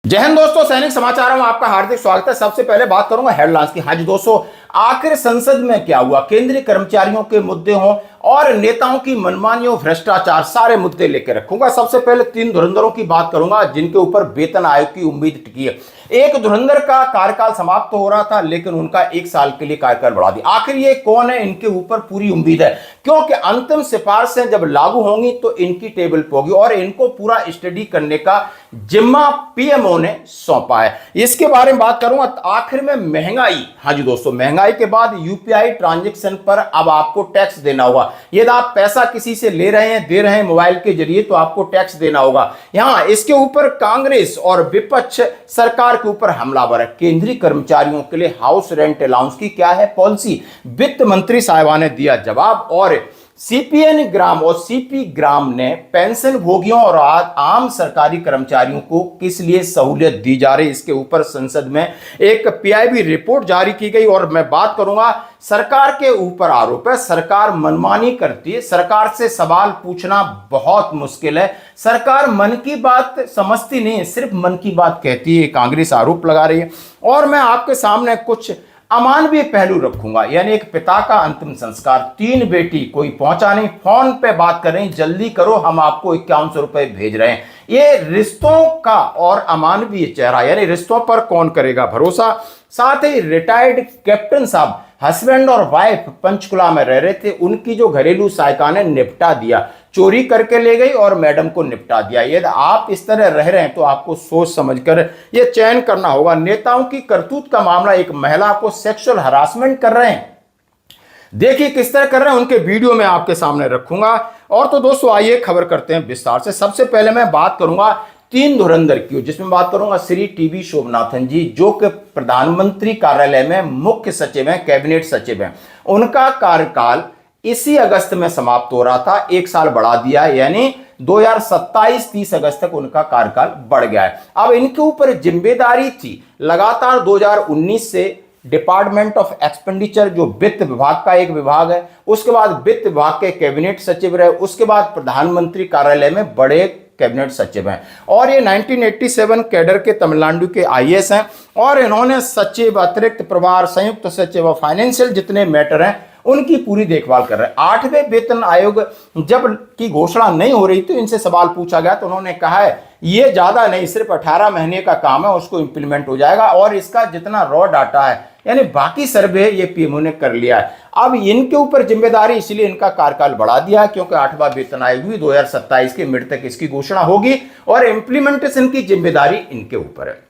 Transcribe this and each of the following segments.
जय हिंद दोस्तों, सैनिक समाचार में आपका हार्दिक स्वागत है। सबसे पहले बात करूंगा हेडलाइंस की। हाँ जी दोस्तों, आखिर संसद में क्या हुआ? केंद्रीय कर्मचारियों के मुद्दे हों और नेताओं की मनमानी और भ्रष्टाचार, सारे मुद्दे लेकर रखूंगा। सबसे पहले 3 धुरंधरों की बात करूंगा जिनके ऊपर वेतन आयोग की उम्मीद टिकी है। एक धुरंधर का कार्यकाल समाप्त हो रहा था, लेकिन उनका 1 साल के लिए कार्यकाल बढ़ा दिया। आखिर ये कौन है? इनके ऊपर पूरी उम्मीद है, क्योंकि अंतिम सिफारिशें जब लागू होंगी तो इनकी टेबल पर होगी और इनको पूरा स्टडी करने का जिम्मा पीएमओ ने सौंपा है। इसके बारे में बात करूंगा। आखिर में महंगाई, हाँ जी दोस्तों, महंगाई के बाद यूपीआई ट्रांजैक्शन पर अब आपको टैक्स देना होगा। यदि आप पैसा किसी से ले रहे हैं, दे रहे हैं मोबाइल के जरिए, तो आपको टैक्स देना होगा। यहां इसके ऊपर कांग्रेस और विपक्ष सरकार के ऊपर हमलावर है। केंद्रीय कर्मचारियों के लिए हाउस रेंट अलाउंस की क्या है पॉलिसी? वित्त मंत्री साहिबा ने दिया जवाब। और सीपीएन ग्राम और सीपी ग्राम ने पेंशन भोगियों और आम सरकारी कर्मचारियों को किस लिए सहूलियत दी जा रही, इसके ऊपर संसद में एक पीआईबी रिपोर्ट जारी की गई। और मैं बात करूंगा, सरकार के ऊपर आरोप है सरकार मनमानी करती है, सरकार से सवाल पूछना बहुत मुश्किल है, सरकार मन की बात समझती नहीं है, सिर्फ मन की बात कहती है, कांग्रेस आरोप लगा रही है। और मैं आपके सामने कुछ अमानवीय पहलू रखूंगा, यानी एक पिता का अंतिम संस्कार। 3 बेटी, कोई पहुंचा नहीं, फोन पे बात कर रही, जल्दी करो हम आपको 5100 रुपए भेज रहे हैं। ये रिश्तों का और अमानवीय चेहरा, यानी रिश्तों पर कौन करेगा भरोसा। साथ ही रिटायर्ड कैप्टन साहब, हस्बैंड और वाइफ पंचकुला में रह रहे थे, उनकी जो घरेलू सहायिका ने निपटा दिया, चोरी करके ले गई और मैडम को निपटा दिया। यदि आप इस तरह रह रहे हैं तो आपको सोच समझकर ये चयन करना होगा। नेताओं की करतूत का मामला, एक महिला को सेक्सुअल हरासमेंट कर रहे हैं, देखिए किस तरह कर रहे हैं, उनके वीडियो में आपके सामने रखूंगा। और तो दोस्तों आइए खबर करते हैं विस्तार से। सबसे पहले मैं बात करूंगा 3 धुरंधर की, जिसमें बात करूंगा श्री टीवी शोभनाथन जी, जो कि प्रधानमंत्री कार्यालय में मुख्य सचिव हैं, कैबिनेट सचिव हैं। उनका कार्यकाल इसी अगस्त में समाप्त हो रहा था, 1 साल बढ़ा दिया, यानी 2027-30 अगस्त तक उनका कार्यकाल बढ़ गया है। अब इनके ऊपर जिम्मेदारी थी लगातार 2019 से डिपार्टमेंट ऑफ एक्सपेंडिचर, जो वित्त विभाग का एक विभाग है, उसके बाद वित्त विभाग के कैबिनेट सचिव रहे, उसके बाद प्रधानमंत्री कार्यालय में बड़े कैबिनेट सचिव हैं। और ये 1987 कैडर के तमिलनाडु के आईएएस हैं और इन्होंने सचिव, अतिरिक्त प्रभार, संयुक्त सचिव और फाइनेंशियल जितने मैटर हैं उनकी पूरी देखभाल कर रहे हैं। 8वें वेतन आयोग जब की घोषणा नहीं हो रही तो इनसे सवाल पूछा गया, तो उन्होंने कहा है ये ज्यादा नहीं, सिर्फ 18 महीने का काम है, उसको इंप्लीमेंट हो जाएगा। और इसका जितना रॉ डाटा है, यानी बाकी सर्वे, ये पीएमओ ने कर लिया है। अब इनके ऊपर जिम्मेदारी, इसलिए इनका कार्यकाल बढ़ा दिया है, क्योंकि 8वां वेतन आयोग भी 2027 के मिड तक इसकी घोषणा होगी और इंप्लीमेंटेशन की जिम्मेदारी इनके ऊपर है।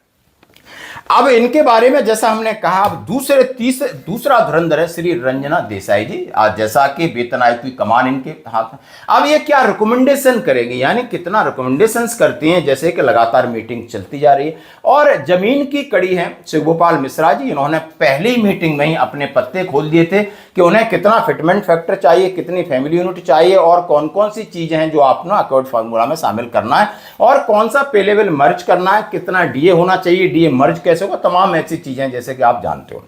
अब इनके बारे में जैसा हमने कहा, अब दूसरा धुरंधर है श्री रंजना देसाई जी। आज जैसा कि वेतन आयोग की कमान इनके हाथ में, अब ये क्या रिकमेंडेशन करेंगे, यानी कितना रिकमेंडेशंस करती हैं, जैसे कि लगातार मीटिंग चलती जा रही है। और जमीन की कड़ी है शिवगोपाल मिश्रा जी, इन्होंने पहली मीटिंग में ही अपने पत्ते खोल दिए थे कि उन्हें कितना फिटमेंट फैक्टर चाहिए, कितनी फैमिली यूनिट चाहिए और कौन कौन सी चीजें हैं जो आपने अकॉर्ड फार्मूला में शामिल करना है, और कौन सा पे लेवल मर्ज करना है, कितना डीए होना चाहिए, डीए मर्ज कैसे होगा, तमाम ऐसी चीजें जैसे कि आप जानते हो।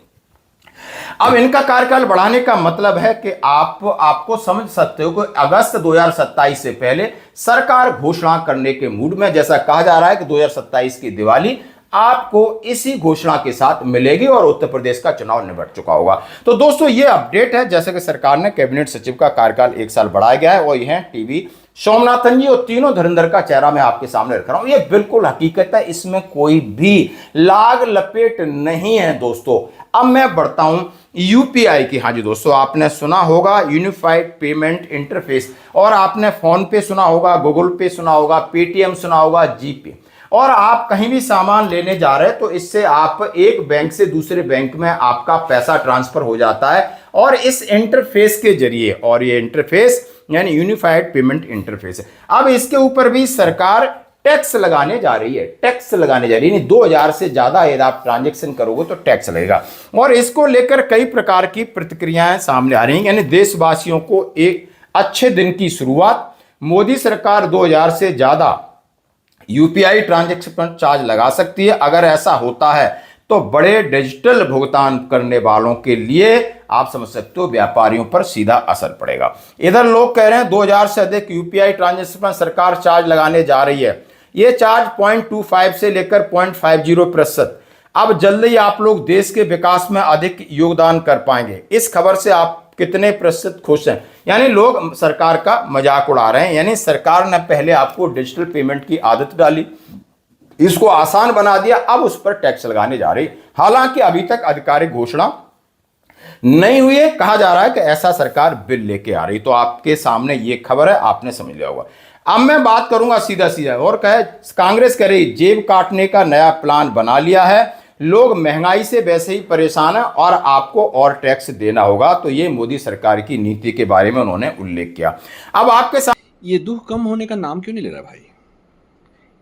अब इनका कार्यकाल बढ़ाने का मतलब है कि आपको समझ सकते हो कि अगस्त 2027 से पहले सरकार घोषणा करने के मूड में, जैसा कहा जा रहा है कि 2027 की दिवाली आपको इसी घोषणा के साथ मिलेगी और उत्तर प्रदेश का चुनाव निपट चुका होगा। तो दोस्तों ये अपडेट है, जैसे कि सरकार ने कैबिनेट सचिव का कार्यकाल 1 साल बढ़ाया गया है। और यह टीवी सोमनाथन जी और तीनों धुरंधर का चेहरा मैं आपके सामने रख रहा हूं, ये बिल्कुल हकीकत है, इसमें कोई भी लाग लपेट नहीं है दोस्तों। अब मैं बढ़ता हूं यूपीआई की। हाँ जी दोस्तों, आपने सुना होगा यूनिफाइड पेमेंट इंटरफेस, और आपने फोन पे सुना होगा, गूगल पे सुना होगा, पेटीएम सुना होगा, जीपे। और आप कहीं भी सामान लेने जा रहे हैं तो इससे आप एक बैंक से दूसरे बैंक में आपका पैसा ट्रांसफर हो जाता है, और इस इंटरफेस के जरिए, और ये इंटरफेस यानी यूनिफाइड पेमेंट इंटरफेस है। अब इसके ऊपर भी सरकार टैक्स लगाने जा रही है, टैक्स लगाने जा रही है, 2000 से ज्यादा यदि आप ट्रांजेक्शन करोगे तो टैक्स लगेगा। और इसको लेकर कई प्रकार की प्रतिक्रियाएं सामने आ रही हैं, यानी देशवासियों को एक अच्छे दिन की शुरुआत। मोदी सरकार 2000 से ज्यादा यूपीआई ट्रांजैक्शन पर चार्ज लगा सकती है। अगर ऐसा होता है तो बड़े डिजिटल भुगतान करने वालों के लिए आप समझ सकते हो व्यापारियों पर सीधा असर पड़ेगा। इधर लोग कह रहे हैं 2000 से अधिक यूपीआई ट्रांजैक्शन पर सरकार चार्ज लगाने जा रही है, ये चार्ज 0.25 से लेकर 0.50%। अब जल्द ही आप लोग देश के विकास में अधिक योगदान कर पाएंगे। इस खबर से आप कितने प्रतिशत खुश हैं? यानी लोग सरकार का मजाक उड़ा रहे हैं। यानी सरकार ने पहले आपको डिजिटल पेमेंट की आदत डाली, इसको आसान बना दिया, अब उस पर टैक्स लगाने जा रही। हालांकि अभी तक आधिकारिक घोषणा नहीं हुई है। कहा जा रहा है कि ऐसा सरकार बिल लेके आ रही। तो आपके सामने ये खबर है, आपने समझ लिया होगा। अब मैं बात करूंगा सीधा सीधा, और कहे कांग्रेस कह रही जेब काटने का नया प्लान बना लिया है, लोग महंगाई से वैसे ही परेशान है और आपको और टैक्स देना होगा। तो ये मोदी सरकार की नीति के बारे में उन्होंने उल्लेख किया। अब आपके साथ ये दुख कम होने का नाम क्यों नहीं ले रहा भाई?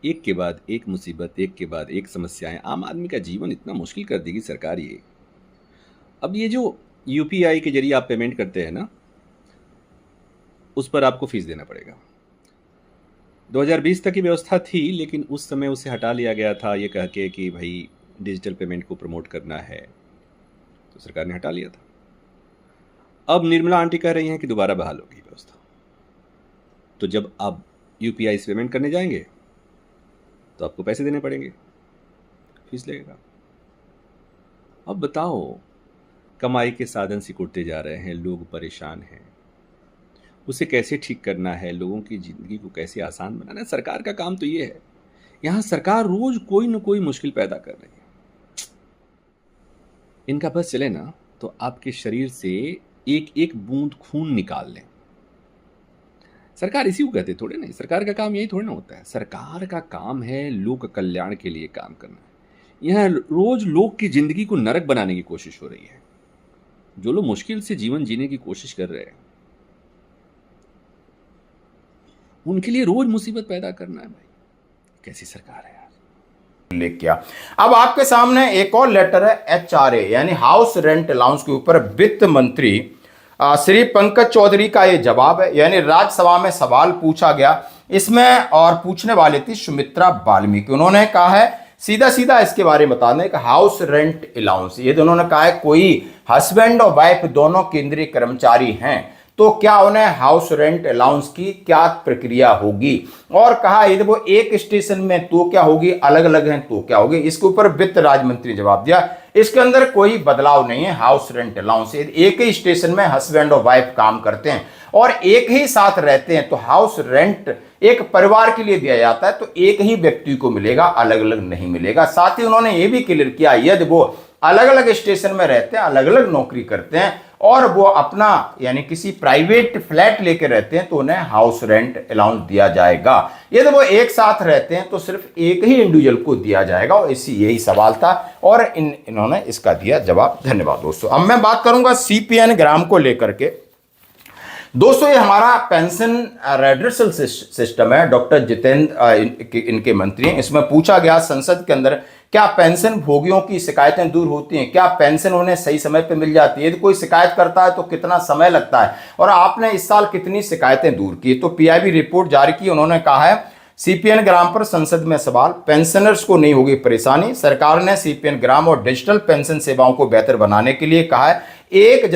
एक के बाद एक मुसीबत, एक के बाद एक समस्याएं, आम आदमी का जीवन इतना मुश्किल कर देगी सरकार ये। अब ये जो यूपीआई के जरिए आप पेमेंट करते हैं ना, उस पर आपको फीस देना पड़ेगा। 2020 तक की व्यवस्था थी, लेकिन उस समय उसे हटा लिया गया था ये कह के कि भाई डिजिटल पेमेंट को प्रमोट करना है, तो सरकार ने हटा लिया था। अब निर्मला आंटी कह रही हैं कि दोबारा बहाल होगी व्यवस्था। तो जब आप यूपीआई से पेमेंट करने जाएंगे तो आपको पैसे देने पड़ेंगे, फीस लगेगा। अब बताओ, कमाई के साधन सिकुड़ते जा रहे हैं, लोग परेशान हैं, उसे कैसे ठीक करना है, लोगों की ज़िंदगी को कैसे आसान बनाना है। सरकार का काम तो ये है। यहाँ सरकार रोज कोई न कोई मुश्किल पैदा कर रही है। इनका बस चले ना तो आपके शरीर से एक एक बूंद खून निकाल लें। सरकार इसी को कहते थोड़े नहीं, सरकार का काम यही थोड़ा ना होता है। सरकार का काम है लोक कल्याण के लिए काम करना। यहाँ रोज लोग की जिंदगी को नरक बनाने की कोशिश हो रही है। जो लोग मुश्किल से जीवन जीने की कोशिश कर रहे हैं, उनके लिए रोज मुसीबत पैदा करना है। भाई कैसी सरकार है यार। उल्लेख किया। अब आपके सामने एक और लेटर है एचआरए यानी हाउस रेंट अलाउंस के ऊपर वित्त मंत्री श्री पंकज चौधरी का ये जवाब है। यानी राज्यसभा में सवाल पूछा गया इसमें, और पूछने वाली थी सुमित्रा वाल्मीकि। उन्होंने कहा है सीधा सीधा इसके बारे में बता दें कि हाउस रेंट अलाउंस, ये दोनों ने कहा है कोई हस्बैंड और वाइफ दोनों केंद्रीय कर्मचारी हैं तो क्या उन्हें हाउस रेंट अलाउंस की क्या प्रक्रिया होगी, और कहा यदि वो एक स्टेशन में तो क्या होगी, अलग अलग हैं तो क्या होगी। इसके ऊपर वित्त राज्य मंत्री ने जवाब दिया इसके अंदर कोई बदलाव नहीं है। हाउस रेंट अलाउंस एक ही स्टेशन में हस्बैंड और वाइफ काम करते हैं और एक ही साथ रहते हैं तो हाउस रेंट एक परिवार के लिए दिया जाता है, तो एक ही व्यक्ति को मिलेगा, अलग अलग नहीं मिलेगा। साथ ही उन्होंने ये भी क्लियर किया यदि वो अलग अलग स्टेशन में रहते हैं, अलग अलग नौकरी करते हैं और वो अपना यानी किसी प्राइवेट फ्लैट लेकर रहते हैं तो उन्हें हाउस रेंट अलाउंस दिया जाएगा। यदि वो एक साथ रहते हैं तो सिर्फ एक ही इंडिविजुअल को दिया जाएगा। और इसी यही सवाल था और इन्होंने इसका दिया जवाब। धन्यवाद दोस्तों। अब मैं बात करूंगा सीपीएन ग्राम को लेकर के। दोस्तों ये हमारा पेंशन रेड्रेसल सिस्टम है। डॉक्टर जितेंद्र इनके मंत्री हैं। इसमें पूछा गया संसद के अंदर क्या पेंशन भोगियों की शिकायतें दूर होती हैं, क्या पेंशन उन्हें सही समय पर मिल जाती है, यदि कोई शिकायत करता है तो कितना समय लगता है और आपने इस साल कितनी शिकायतें दूर की। तो पीआईबी रिपोर्ट जारी की। उन्होंने कहा है सीपीएन ग्राम पर संसद में सवाल, पेंशनर्स को नहीं होगी परेशानी। सरकार ने सीपीएन ग्राम और डिजिटल पेंशन सेवाओं को बेहतर बनाने के लिए कहा है 1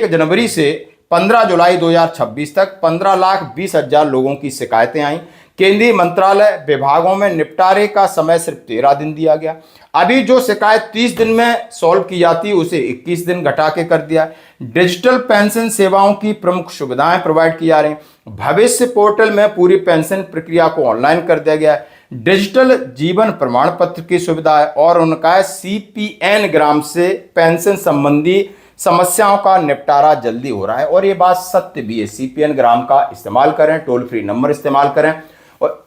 जनवरी से 15 जुलाई 2026 तक 15,20,000 लोगों की शिकायतें आई। केंद्रीय मंत्रालय विभागों में निपटारे का समय सिर्फ 13 दिन दिया गया। अभी जो शिकायत 30 दिन में सॉल्व की जाती है उसे 21 दिन घटा के कर दिया। डिजिटल पेंशन सेवाओं की प्रमुख सुविधाएं प्रोवाइड की जा रही हैं। भविष्य पोर्टल में पूरी पेंशन प्रक्रिया को ऑनलाइन कर दिया गया है। डिजिटल जीवन प्रमाण पत्र की सुविधा है और उनका सीपीएन ग्राम से पेंशन संबंधी समस्याओं का निपटारा जल्दी हो रहा है। और ये बात सत्य भी है। सीपीएन ग्राम का इस्तेमाल करें, टोल फ्री नंबर इस्तेमाल करें और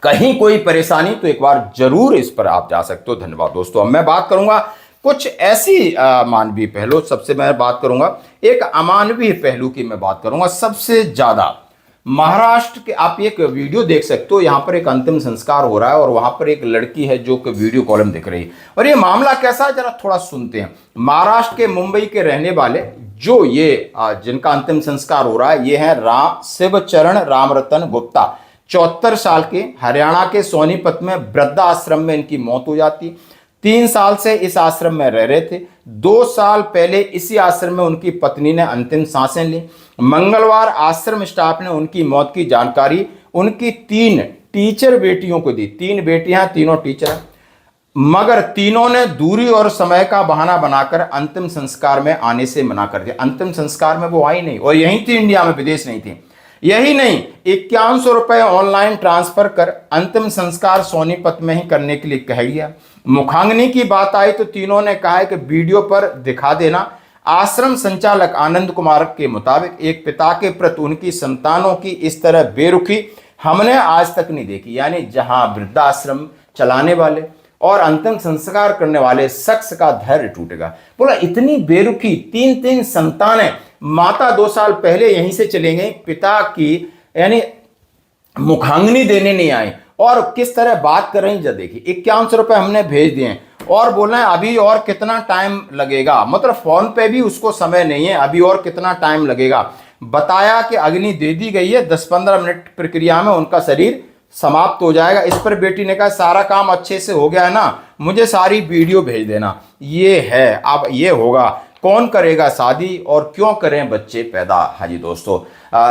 कहीं कोई परेशानी तो एक बार जरूर इस पर आप जा सकते हो। धन्यवाद दोस्तों। अब मैं बात करूंगा कुछ ऐसी मानवीय पहलू। सबसे मैं बात करूंगा एक अमानवीय पहलू की मैं बात करूंगा। सबसे ज्यादा महाराष्ट्र के आप एक वीडियो देख सकते हो, यहां पर एक अंतिम संस्कार हो रहा है और वहां पर एक लड़की है जो कि वीडियो कॉलम दिख रही है। और ये मामला कैसा है जरा थोड़ा सुनते हैं। महाराष्ट्र के मुंबई के रहने वाले जो ये जिनका अंतिम संस्कार हो रहा है ये है शिवचरण रामरतन गुप्ता, 74 साल के, हरियाणा के सोनीपत में वृद्धा आश्रम में इनकी मौत हो जाती। 3 साल से इस आश्रम में रह रहे थे। 2 साल पहले इसी आश्रम में उनकी पत्नी ने अंतिम सांसें ली। मंगलवार आश्रम स्टाफ ने उनकी मौत की जानकारी उनकी 3 टीचर बेटियों को दी। 3 बेटियां, तीनों टीचर, मगर तीनों ने दूरी और समय का बहाना बनाकर अंतिम संस्कार में आने से मना कर दिया। अंतिम संस्कार में वो आई नहीं और यहीं थी इंडिया में, विदेश नहीं थी। यही नहीं, 5100 रुपए ऑनलाइन ट्रांसफर कर अंतिम संस्कार सोनीपत में ही करने के लिए कह दिया। मुखाग्नि की बात आई तो तीनों ने कहा है कि वीडियो पर दिखा देना। आश्रम संचालक आनंद कुमार के मुताबिक एक पिता के प्रति उनकी संतानों की इस तरह बेरुखी हमने आज तक नहीं देखी। यानी जहां वृद्धाश्रम चलाने वाले और अंतिम संस्कार करने वाले शख्स का धैर्य टूटेगा। बोला इतनी बेरुखी, 3 संतानें, माता 2 साल पहले यहीं से चले गई, पिता की यानी मुखाग्नि देने नहीं आई और किस तरह बात कर रही। जब देखिए 5100 रुपए हमने भेज दिए और बोल रहे हैं अभी और कितना टाइम लगेगा, मतलब फोन पे भी उसको समय नहीं है, अभी और कितना टाइम लगेगा। बताया कि अग्नि दे दी गई है, 10-15 मिनट प्रक्रिया में उनका शरीर समाप्त हो जाएगा। इस पर बेटी ने कहा सारा काम अच्छे से हो गया है ना, मुझे सारी वीडियो भेज देना। ये है, अब ये होगा, कौन करेगा शादी और क्यों करें बच्चे पैदा। हाँ जी दोस्तों,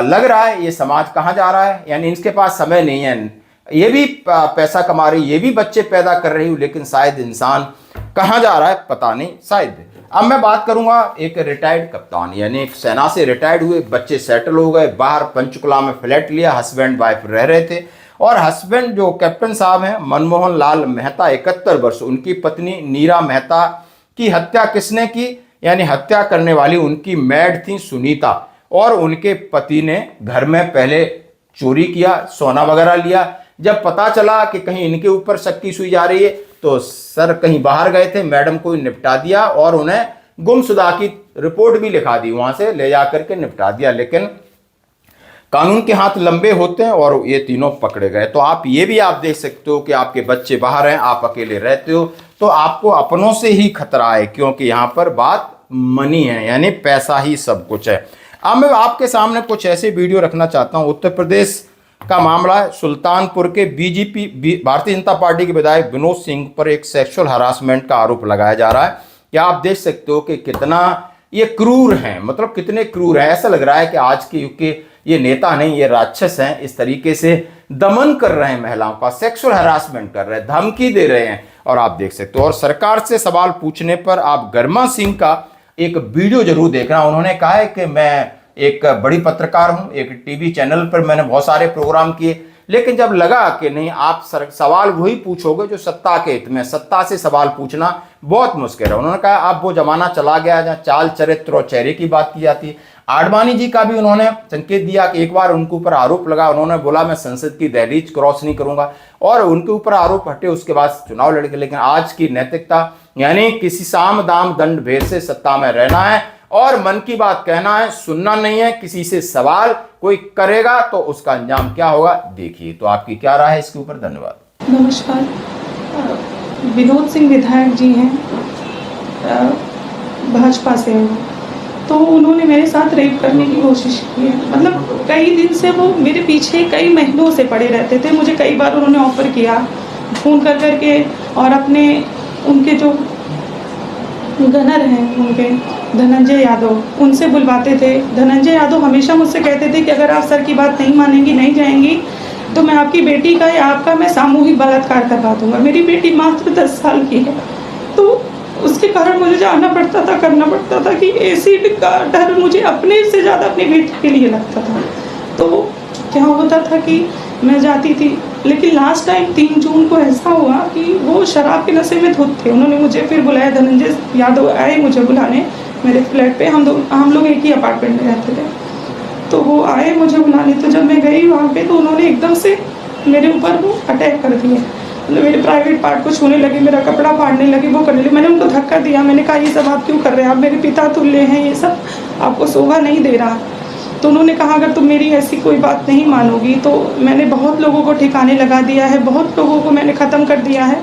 लग रहा है ये समाज कहाँ जा रहा है। यानी इनके पास समय नहीं है, ये भी पैसा कमा रही, ये भी बच्चे पैदा कर रही हूँ, लेकिन शायद इंसान कहाँ जा रहा है पता नहीं शायद। अब मैं बात करूंगा एक रिटायर्ड कप्तान, यानी एक सेना से रिटायर्ड हुए, बच्चे सेटल हो गए, बाहर पंचकुला में फ्लैट लिया, हस्बैंड वाइफ रह रहे थे और हस्बैंड जो कैप्टन साहब हैं मनमोहन लाल मेहता 71 वर्ष, उनकी पत्नी नीरा मेहता की हत्या किसने की, यानी हत्या करने वाली उनकी मैड थी सुनीता और उनके पति ने घर में पहले चोरी किया, सोना वगैरह लिया। जब पता चला कि कहीं इनके ऊपर शक की सुई जा रही है तो सर कहीं बाहर गए थे, मैडम को निपटा दिया और उन्हें गुमशुदा की रिपोर्ट भी लिखा दी, वहां से ले जाकर के निपटा दिया। लेकिन कानून के हाथ लंबे होते हैं और ये तीनों पकड़े गए। तो आप ये भी आप देख सकते हो कि आपके बच्चे बाहर हैं, आप अकेले रहते हो तो आपको अपनों से ही खतरा है, क्योंकि यहाँ पर बात मनी है, यानी पैसा ही सब कुछ है। अब मैं आपके सामने कुछ ऐसे वीडियो रखना चाहता हूँ। उत्तर प्रदेश का मामला है, सुल्तानपुर के बीजेपी भारतीय जनता पार्टी के विधायक विनोद सिंह पर एक सेक्सुअल हरासमेंट का आरोप लगाया जा रहा है। क्या आप देख सकते हो कि कितना ये क्रूर हैं, मतलब कितने क्रूर हैं। ऐसा लग रहा है कि आज के युग के ये नेता नहीं, ये राक्षस हैं। इस तरीके से दमन कर रहे हैं महिलाओं का, सेक्सुअल हरासमेंट कर रहे हैं, धमकी दे रहे हैं और आप देख सकते हो। और सरकार से सवाल पूछने पर आप गर्मा सिंह का एक वीडियो जरूर देखना। उन्होंने कहा है कि मैं एक बड़ी पत्रकार हूं, एक टीवी चैनल पर मैंने बहुत सारे प्रोग्राम किए, लेकिन जब लगा कि नहीं आप सवाल वही पूछोगे जो सत्ता के हित में, सत्ता से सवाल पूछना बहुत मुश्किल है। उन्होंने कहा अब वो जमाना चला गया जहाँ चाल चरित्र और चेहरे की बात की जाती है। आडवाणी जी का भी उन्होंने संकेत दिया कि एक बार उनके ऊपर आरोप लगा, उन्होंने बोला मैं संसद की दहलीज क्रॉस नहीं करूंगा और उनके ऊपर आरोप हटे, उसके बाद चुनाव लड़ गए। लेकिन आज की नैतिकता यानी किसी साम दाम दंड भेद से सत्ता में रहना है और मन की बात कहना है, सुनना नहीं है। किसी से सवाल कोई करेगा तो उसका अंजाम क्या होगा देखिए। तो आपकी क्या राय है इसके ऊपर? धन्यवाद। नमस्कार। विनोद सिंह विधायक जी हैं, भाजपा से हैं, तो उन्होंने मेरे साथ रेप करने की कोशिश की है। मतलब कई दिन से वो मेरे पीछे कई महीनों से पड़े रहते थे। मुझे कई बार उन्होंने ऑफर किया फ़ोन कर करके और अपने उनके जो गनर हैं उनके धनंजय यादव, उनसे बुलवाते थे। धनंजय यादव हमेशा मुझसे कहते थे कि अगर आप सर की बात नहीं मानेंगी, नहीं जाएंगी तो मैं आपकी बेटी का या आपका मैं सामूहिक बलात्कार करवा दूंगा। मेरी बेटी मात्र 10 साल की है, तो उसके कारण मुझे जाना पड़ता था, करना पड़ता था कि एसिड का डर मुझे अपने से ज़्यादा अपनी बेटी के लिए लगता था। तो क्या होता था कि मैं जाती थी, लेकिन लास्ट टाइम 3 जून को ऐसा हुआ कि वो शराब के नशे में धुत थे। उन्होंने मुझे फिर बुलाया, धनंजय यादव आए मुझे बुलाने मेरे फ्लैट पे। हम लोग एक ही अपार्टमेंट में रहते थे, तो वो आए मुझे बुलाने। तो जब मैं गई वहाँ पे तो उन्होंने एकदम से मेरे ऊपर वो अटैक कर दिया, मतलब मेरे प्राइवेट पार्ट को छूने लगे, मेरा कपड़ा फाड़ने लगे, वो करने लगे। मैंने उनको धक्का दिया, मैंने कहा ये सब आप क्यों कर रहे हैं, आप मेरे पिता तुल्य हैं, ये सब आपको शोभा नहीं दे रहा। तो उन्होंने कहा अगर तुम मेरी ऐसी कोई बात नहीं मानोगी तो मैंने बहुत लोगों को ठिकाने लगा दिया है, बहुत लोगों को मैंने ख़त्म कर दिया है।